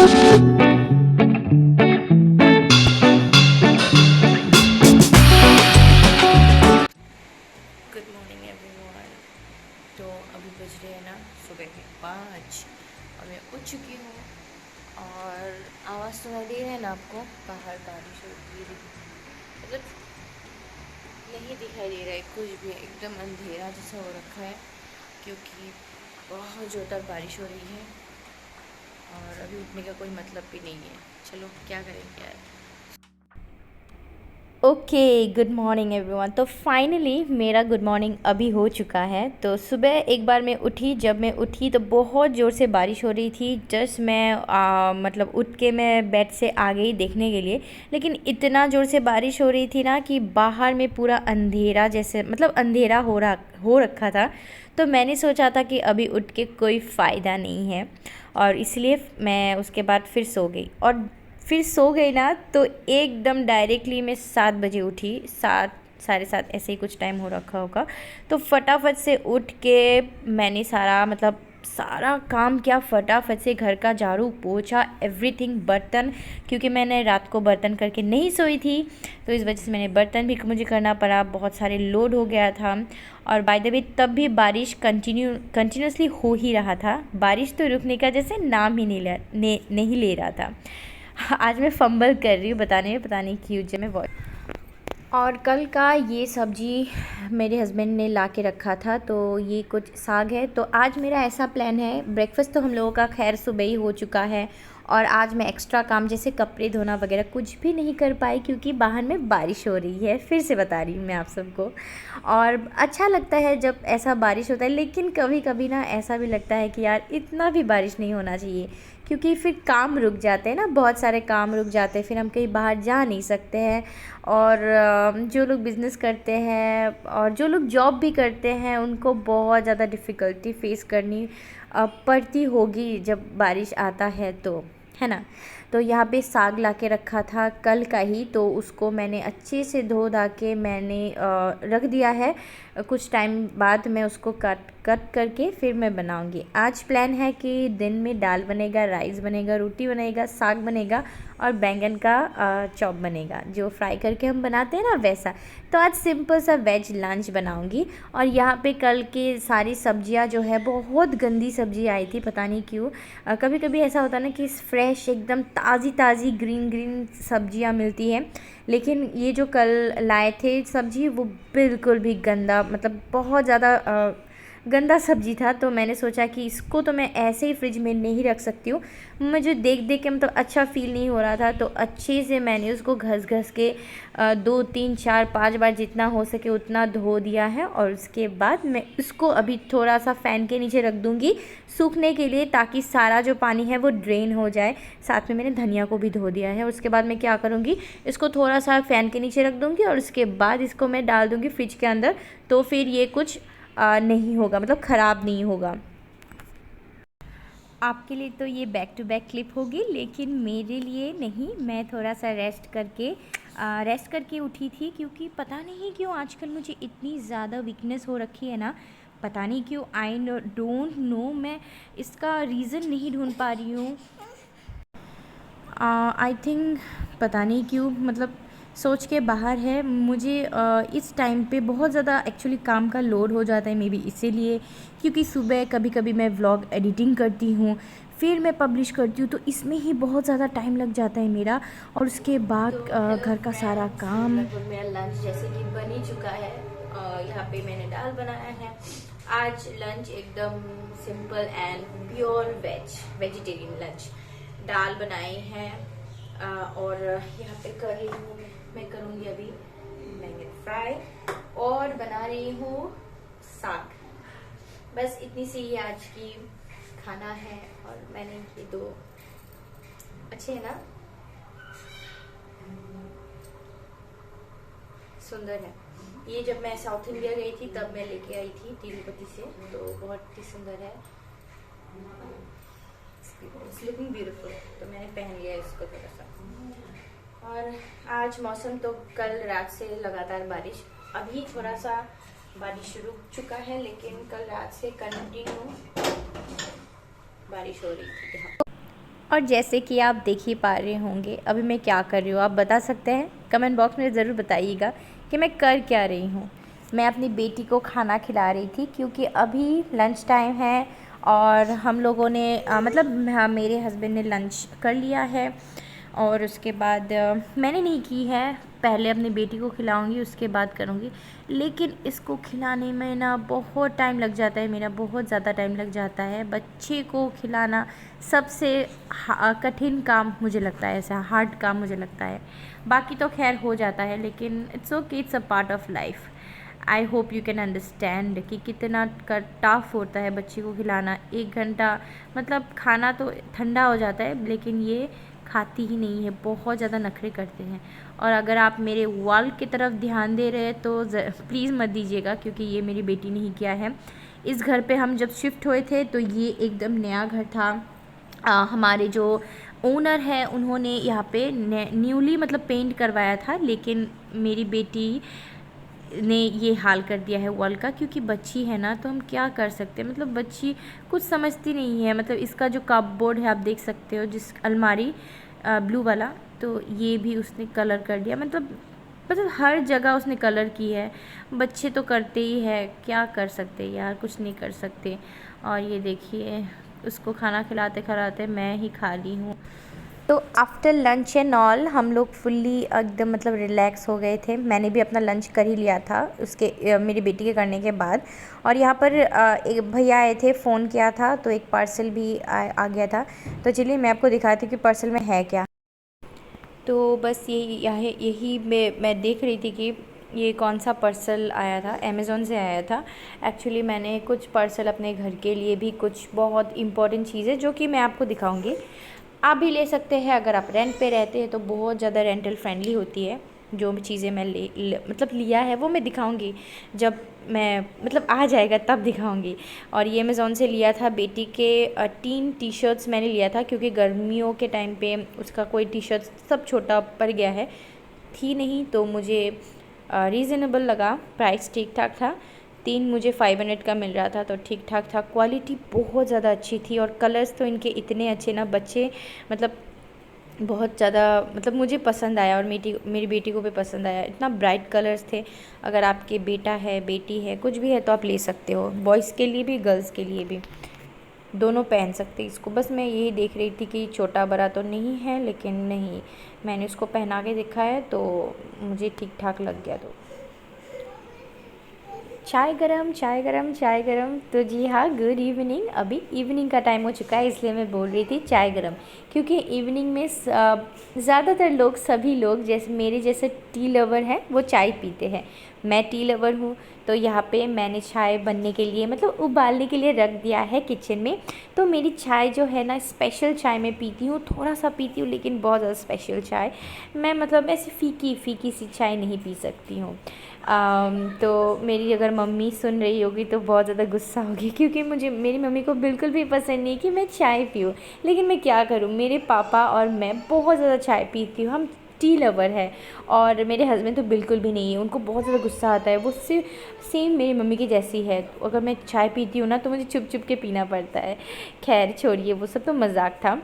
Good morning everyone. तो अभी बज रहे हैं ना सुबह के 5 और मैं उठ चुकी हूँ। और आवाज़ सुनाई दे रहा है ना आपको, बाहर बारिश हो रही है। मतलब नहीं दिखाई दे रहा है कुछ भी, एकदम अंधेरा जैसा हो रखा है क्योंकि बहुत ज़ोरदार बारिश हो रही है। और अभी उठने का कोई मतलब भी नहीं है। चलो क्या करेंगे यार। Okay, good morning everyone. तो फाइनली मेरा गुड मॉर्निंग अभी हो चुका है। तो सुबह एक बार मैं उठी, जब मैं उठी तो बहुत ज़ोर से बारिश हो रही थी। जस्ट मैं मतलब उठ के मैं बेड से आ गई देखने के लिए, लेकिन इतना ज़ोर से बारिश हो रही थी ना कि बाहर में पूरा अंधेरा, जैसे मतलब अंधेरा हो रखा था। तो मैंने सोचा था कि अभी उठ के कोई फ़ायदा नहीं है, और इसलिए मैं उसके बाद फिर सो गई। और फिर सो गई ना तो एकदम डायरेक्टली मैं 7 बजे उठी, 7 साढ़े 7 ऐसे ही कुछ टाइम हो रखा होगा। तो फटाफट से उठ के मैंने सारा काम किया, फटाफट से घर का झाड़ू पोछा, एवरीथिंग, बर्तन, क्योंकि मैंने रात को बर्तन करके नहीं सोई थी तो इस वजह से मैंने बर्तन भी मुझे करना पड़ा, बहुत सारे लोड हो गया था। और बाय द वे तब भी बारिश कंटिन्यूसली हो ही रहा था, बारिश तो रुकने का जैसे नाम ही नहीं ले रहा था। आज मैं फंबल कर रही हूँ बताने में, पता नहीं क्यों जब मैं वॉइस। और कल का ये सब्ज़ी मेरे हस्बैंड ने ला के रखा था, तो ये कुछ साग है। तो आज मेरा ऐसा प्लान है, ब्रेकफास्ट तो हम लोगों का खैर सुबह ही हो चुका है, और आज मैं एक्स्ट्रा काम जैसे कपड़े धोना वगैरह कुछ भी नहीं कर पाई क्योंकि बाहर में बारिश हो रही है। फिर से बता रही हूँ मैं आप सबको। और अच्छा लगता है जब ऐसा बारिश होता है, लेकिन कभी कभी ना ऐसा भी लगता है कि यार इतना भी बारिश नहीं होना चाहिए, क्योंकि फिर काम रुक जाते हैं ना, बहुत सारे काम रुक जाते हैं, फिर हम कहीं बाहर जा नहीं सकते हैं। और जो लोग बिज़नेस करते हैं और जो लोग जॉब भी करते हैं उनको बहुत ज़्यादा डिफ़िकल्टी फ़ेस करनी पड़ती होगी जब बारिश आता है, तो है ना। तो यहाँ पे साग ला के रखा था कल का ही, तो उसको मैंने अच्छे से धो धा के मैंने रख दिया है। कुछ टाइम बाद मैं उसको कट करके फिर मैं बनाऊंगी। आज प्लान है कि दिन में दाल बनेगा, राइस बनेगा, रोटी बनेगा, साग बनेगा और बैंगन का चॉप बनेगा, जो फ्राई करके हम बनाते हैं ना वैसा। तो आज सिंपल सा वेज लंच बनाऊंगी। और यहाँ पे कल के सारी सब्जियाँ जो है, बहुत गंदी सब्जी आई थी, पता नहीं क्यों। कभी कभी ऐसा होता है ना कि फ्रेश एकदम ताज़ी ताज़ी ग्रीन ग्रीन सब्जियाँ मिलती हैं, लेकिन ये जो कल लाए थे सब्जी वो बिल्कुल भी गंदा, मतलब बहुत ज़्यादा गंदा सब्जी था। तो मैंने सोचा कि इसको तो मैं ऐसे ही फ्रिज में नहीं रख सकती हूँ, मुझे देख देख के मतलब अच्छा फ़ील नहीं हो रहा था। तो अच्छे से मैंने उसको घस के 2 3 4 5 बार जितना हो सके उतना धो दिया है। और उसके बाद मैं इसको अभी थोड़ा सा फ़ैन के नीचे रख दूँगी सूखने के लिए, ताकि सारा जो पानी है वो ड्रेन हो जाए। साथ में मैंने धनिया को भी धो दिया है। और उसके बाद मैं क्या करूँगी, इसको थोड़ा सा फ़ैन के नीचे रख दूँगी और उसके बाद इसको मैं डाल दूँगी फ्रिज के अंदर। तो फिर ये कुछ नहीं होगा, मतलब ख़राब नहीं होगा। आपके लिए तो ये बैक टू बैक क्लिप होगी, लेकिन मेरे लिए नहीं। मैं थोड़ा सा रेस्ट करके उठी थी, क्योंकि पता नहीं क्यों आजकल मुझे इतनी ज़्यादा वीकनेस हो रखी है ना, पता नहीं क्यों। आई डोंट नो, मैं इसका रीज़न नहीं ढूंढ पा रही हूँ। आई थिंक पता नहीं क्यों, मतलब सोच के बाहर है। मुझे इस टाइम पे बहुत ज़्यादा एक्चुअली काम का लोड हो जाता है, मे बी इसीलिए। क्योंकि सुबह कभी कभी मैं व्लॉग एडिटिंग करती हूँ, फिर मैं पब्लिश करती हूँ, तो इसमें ही बहुत ज़्यादा टाइम लग जाता है मेरा। और उसके बाद तो हेलो घर का सारा फ्रेंड्स, काम। लगभग मेरा लंच जैसे कि बन ही चुका है। यहाँ पे मैंने दाल बनाया है। आज लंच एकदम simple and pure vegetarian lunch. दाल बनाई है और यहाँ पे कर रही हूँ, मैं करूँगी अभी बैंगन फ्राई और बना रही हूँ साग। बस इतनी सी ही आज की खाना है। और मैंने ये दो अच्छे है ना, सुंदर है। ये जब मैं साउथ इंडिया गई थी तब मैं लेके आई थी तिरुपति से, तो बहुत ही सुंदर है, लुकिंग ब्यूटीफुल। तो मैंने पहन लिया इसको थोड़ा सा। और आज मौसम तो कल रात से लगातार बारिश, अभी थोड़ा सा बारिश रुक चुका है, लेकिन कल रात से कंटिन्यू बारिश हो रही थी यहाँ। और जैसे कि आप देख ही पा रहे होंगे अभी मैं क्या कर रही हूँ, आप बता सकते हैं? कमेंट बॉक्स में ज़रूर बताइएगा कि मैं कर क्या रही हूँ। मैं अपनी बेटी को खाना खिला रही थी क्योंकि अभी लंच टाइम है और हम लोगों ने मेरे हस्बैंड ने लंच कर लिया है और उसके बाद मैंने नहीं की है, पहले अपनी बेटी को खिलाऊंगी उसके बाद करूंगी। लेकिन इसको खिलाने में ना बहुत टाइम लग जाता है, मेरा बहुत ज़्यादा टाइम लग जाता है। बच्चे को खिलाना सबसे कठिन काम मुझे लगता है, ऐसा हार्ड काम मुझे लगता है। बाकी तो खैर हो जाता है, लेकिन it's okay, it's a part of life. I hope you can understand कि कितना टफ होता है बच्चे को खिलाना। 1 घंटा खाना तो ठंडा हो जाता है लेकिन ये खाती ही नहीं है, बहुत ज़्यादा नखरे करते हैं। और अगर आप मेरे वॉल की तरफ ध्यान दे रहे हैं तो प्लीज़ मत दीजिएगा क्योंकि ये मेरी बेटी ने ही किया है। इस घर पे हम जब शिफ्ट हुए थे तो ये एकदम नया घर था। हमारे जो ओनर है उन्होंने यहाँ पे न्यूली पेंट करवाया था, लेकिन मेरी बेटी ने ये हाल कर दिया है वॉल का। क्योंकि बच्ची है ना, तो हम क्या कर सकते हैं, बच्ची कुछ समझती नहीं है। इसका जो कपबोर्ड है आप देख सकते हो, जिस अलमारी ब्लू वाला, तो ये भी उसने कलर कर दिया। हर जगह उसने कलर की है। बच्चे तो करते ही है, क्या कर सकते यार, कुछ नहीं कर सकते। और ये देखिए उसको खाना खिलाते खिलाते मैं ही खा ली हूँ। तो आफ्टर लंच एंड ऑल हम लोग फुल्ली एकदम रिलैक्स हो गए थे। मैंने भी अपना लंच कर ही लिया था उसके मेरी बेटी के करने के बाद। और यहाँ पर एक भैया आए थे, फ़ोन किया था तो एक पार्सल भी आ गया था। तो चलिए मैं आपको दिखाती हूँ कि पार्सल में है क्या। तो बस यही मैं देख रही थी कि ये कौन सा पार्सल आया था, अमेज़ॉन से आया था। एक्चुअली मैंने कुछ पार्सल अपने घर के लिए भी, कुछ बहुत इम्पॉर्टेंट चीज़ें जो कि मैं आपको दिखाऊंगी। आप भी ले सकते हैं अगर आप रेंट पे रहते हैं तो बहुत ज़्यादा रेंटल फ्रेंडली होती है। जो भी चीज़ें मैं लिया है वो मैं दिखाऊंगी जब मैं आ जाएगा तब दिखाऊंगी। और ये अमेज़ॉन से लिया था बेटी के 3 टी शर्ट्स मैंने लिया था क्योंकि गर्मियों के टाइम पे उसका कोई टी शर्ट सब छोटा पड़ गया है, थी नहीं, तो मुझे रीज़नेबल लगा, प्राइस ठीक ठाक था। 3 मुझे 500 का मिल रहा था तो ठीक ठाक था। क्वालिटी बहुत ज़्यादा अच्छी थी और कलर्स तो इनके इतने अच्छे ना, बच्चे बहुत ज़्यादा मुझे पसंद आया और मेरी बेटी को भी पसंद आया। इतना ब्राइट कलर्स थे। अगर आपके बेटा है, बेटी है, कुछ भी है तो आप ले सकते हो, बॉयज़ के लिए भी गर्ल्स के लिए भी, दोनों पहन सकते इसको। बस मैं यही देख रही थी कि छोटा बड़ा तो नहीं है, लेकिन नहीं, मैंने उसको पहना के देखा है तो मुझे ठीक ठाक लग गया। तो चाय गरम, चाय गरम, चाय गरम। तो जी हाँ, गुड इवनिंग। अभी इवनिंग का टाइम हो चुका है इसलिए मैं बोल रही थी चाय गरम, क्योंकि इवनिंग में ज़्यादातर लोग, सभी लोग जैसे मेरे जैसे टी लवर हैं वो चाय पीते हैं। मैं टी लवर हूँ तो यहाँ पे मैंने चाय बनने के लिए उबालने के लिए रख दिया है किचन में। तो मेरी चाय जो है ना, स्पेशल चाय मैं पीती हूँ, थोड़ा सा पीती हूँ लेकिन बहुत ज़्यादा स्पेशल चाय मैं ऐसे फ़ीकी फ़ीकी सी चाय नहीं पी सकती हूँ। तो मेरी अगर मम्मी सुन रही होगी तो बहुत ज़्यादा गुस्सा होगी क्योंकि मेरी मम्मी को बिल्कुल भी पसंद नहीं कि मैं चाय पीऊँ। लेकिन मैं क्या करूँ, मेरे पापा और मैं बहुत ज़्यादा चाय पीती हूँ, हम टी लवर है। और मेरे हस्बैंड तो बिल्कुल भी नहीं है, उनको बहुत ज़्यादा गुस्सा आता है। वो सेम मेरी मम्मी की जैसी है, अगर मैं चाय पीती हूँ ना तो मुझे चुप चुप के पीना पड़ता है। खैर छोड़िए, वो सब तो मजाक था।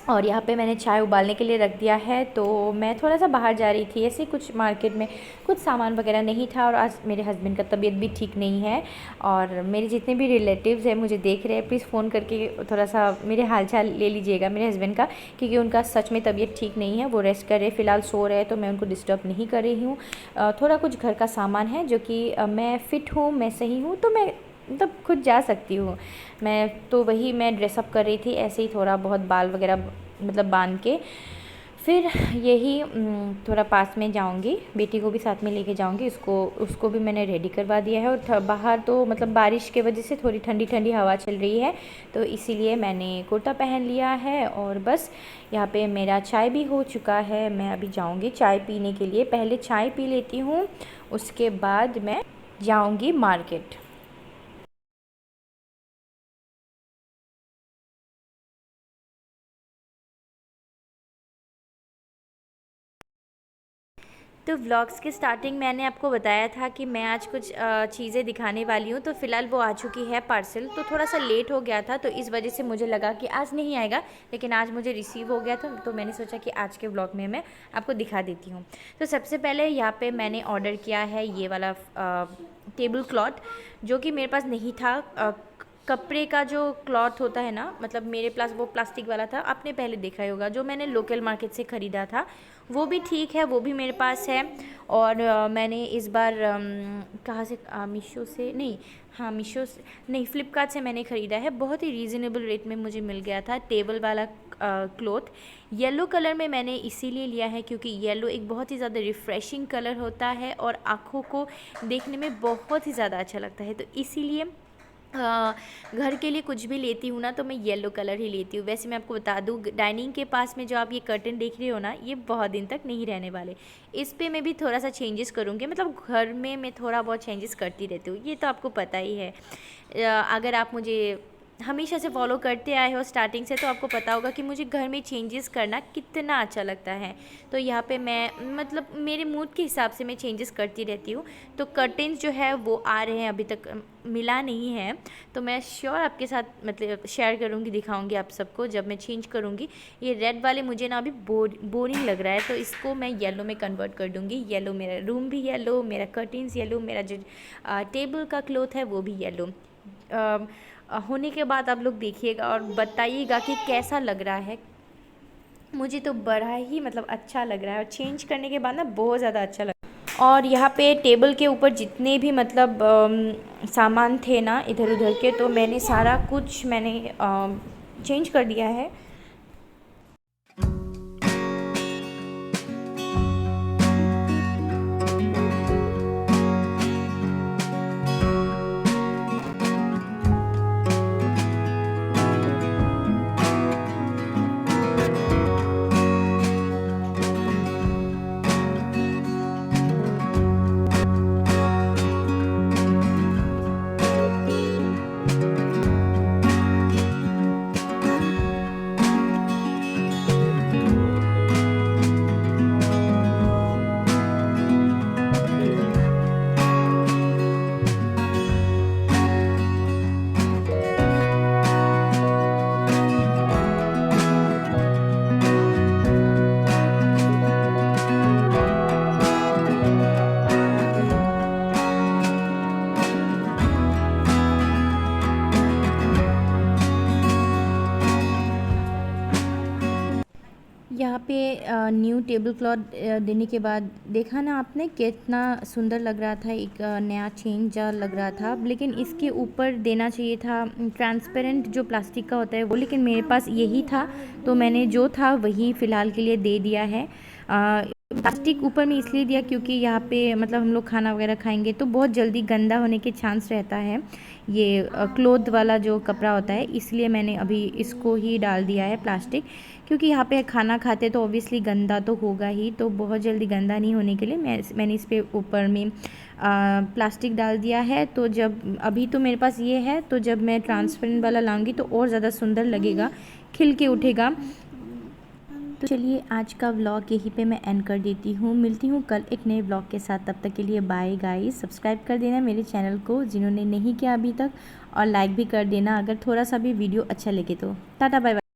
और यहाँ पे मैंने चाय उबालने के लिए रख दिया है। तो मैं थोड़ा सा बाहर जा रही थी, ऐसे कुछ मार्केट में कुछ सामान वगैरह नहीं था। और आज मेरे हस्बैंड का तबीयत भी ठीक नहीं है। और मेरे जितने भी रिलेटिव्स हैं मुझे देख रहे हैं, प्लीज़ फ़ोन करके थोड़ा सा मेरे हालचाल ले लीजिएगा मेरे हस्बैंड का, क्योंकि उनका सच में तबीयत ठीक नहीं है। वो रेस्ट कर रहे, फ़िलहाल सो रहे हैं, तो मैं उनको डिस्टर्ब नहीं कर रही हूँ। थोड़ा कुछ घर का सामान है जो कि मैं फ़िट हूँ, मैं सही हूँ, तो मैं खुद जा सकती हूँ। मैं ड्रेसअप कर रही थी ऐसे ही, थोड़ा बहुत बाल वगैरह बांध के। फिर यही थोड़ा पास में जाऊंगी, बेटी को भी साथ में लेके जाऊंगी, उसको भी मैंने रेडी करवा दिया है। और बाहर तो बारिश के वजह से थोड़ी ठंडी ठंडी हवा चल रही है, तो इसीलिए मैंने कुर्ता पहन लिया है। और बस यहाँ पे मेरा चाय भी हो चुका है, मैं अभी जाऊंगी चाय पीने के लिए। पहले चाय पी लेती हूँ, उसके बाद मैं जाऊंगी मार्केट। तो व्लॉग्स के स्टार्टिंग मैंने आपको बताया था कि मैं आज कुछ चीज़ें दिखाने वाली हूँ, तो फ़िलहाल वो आ चुकी है पार्सल। तो थोड़ा सा लेट हो गया था, तो इस वजह से मुझे लगा कि आज नहीं आएगा, लेकिन आज मुझे रिसीव हो गया था, तो मैंने सोचा कि आज के व्लॉग में मैं आपको दिखा देती हूँ। तो सबसे पहले यहाँ पे मैंने ऑर्डर किया है ये वाला टेबल क्लॉथ, जो कि मेरे पास नहीं था। कपड़े का जो क्लॉथ होता है ना, मतलब मेरे पास वो प्लास्टिक वाला था, आपने पहले देखा ही होगा, जो मैंने लोकल मार्केट से ख़रीदा था वो भी ठीक है, वो भी मेरे पास है। और मैंने इस बार कहाँ से, मीशो से नहीं, हाँ मीशो से नहीं, फ़्लिपकार्ट से मैंने ख़रीदा है। बहुत ही रीज़नेबल रेट में मुझे मिल गया था टेबल वाला क्लॉथ। येलो कलर में मैंने इसीलिए लिया है क्योंकि येलो एक बहुत ही ज़्यादा रिफ़्रेशिंग कलर होता है और आँखों को देखने में बहुत ही ज़्यादा अच्छा लगता है, तो इसीलिए घर के लिए कुछ भी लेती हूँ ना, तो मैं येलो कलर ही लेती हूँ। वैसे मैं आपको बता दूँ, डाइनिंग के पास में जो आप ये कर्टन देख रहे हो ना, ये बहुत दिन तक नहीं रहने वाले। इस पे मैं भी थोड़ा सा चेंजेस करूँगी, मतलब घर में मैं थोड़ा बहुत चेंजेस करती रहती हूँ, ये तो आपको पता ही है। अगर आप मुझे हमेशा से फॉलो करते आए हो स्टार्टिंग से, तो आपको पता होगा कि मुझे घर में चेंजेस करना कितना अच्छा लगता है। तो यहाँ पे मैं मतलब मेरे मूड के हिसाब से मैं चेंजेस करती रहती हूँ। तो कर्टेन्स जो है वो आ रहे हैं, अभी तक मिला नहीं है, तो मैं श्योर आपके साथ मतलब शेयर करूँगी, दिखाऊँगी आप सबको जब मैं चेंज करूँगी। ये रेड वाले मुझे ना अभी बोरिंग लग रहा है, तो इसको मैं येलो में कन्वर्ट कर दूँगी। येलो, मेरा रूम भी येलो, मेरा कर्टेन्स येलो, मेरा जो टेबल का क्लॉथ है वो भी येलो होने के बाद आप लोग देखिएगा और बताइएगा कि कैसा लग रहा है। मुझे तो बड़ा ही मतलब अच्छा लग रहा है, और चेंज करने के बाद ना बहुत ज़्यादा अच्छा लग रहा है। और यहाँ पे टेबल के ऊपर जितने भी मतलब सामान थे ना इधर उधर के, तो मैंने सारा कुछ चेंज कर दिया है। यहाँ पे न्यू टेबल क्लॉथ देने के बाद देखा ना आपने कितना सुंदर लग रहा था, एक नया चेंज लग रहा था। लेकिन इसके ऊपर देना चाहिए था ट्रांसपेरेंट जो प्लास्टिक का होता है वो, लेकिन मेरे पास यही था, तो मैंने जो था वही फ़िलहाल के लिए दे दिया है। प्लास्टिक ऊपर में इसलिए दिया क्योंकि यहाँ पे मतलब हम लोग खाना वगैरह खाएंगे तो बहुत जल्दी गंदा होने के चांस रहता है, ये क्लोथ वाला जो कपड़ा होता है, इसलिए मैंने अभी इसको ही डाल दिया है प्लास्टिक। क्योंकि यहाँ पे खाना खाते तो ऑब्वियसली गंदा तो होगा ही, तो बहुत जल्दी गंदा नहीं होने के लिए मैंने इस पे ऊपर में प्लास्टिक डाल दिया है। तो जब अभी तो मेरे पास ये है, तो जब मैं ट्रांसपेरेंट वाला लाऊंगी तो और ज़्यादा सुंदर लगेगा, खिल के उठेगा। तो चलिए आज का व्लॉग यहीं पे मैं एंड कर देती हूँ। मिलती हूँ कल एक नए व्लॉग के साथ, तब तक के लिए बाय गाइस। सब्सक्राइब कर देना मेरे चैनल को जिन्होंने नहीं किया अभी तक, और लाइक भी कर देना अगर थोड़ा सा भी वीडियो अच्छा लगे तो। Tata bye bye.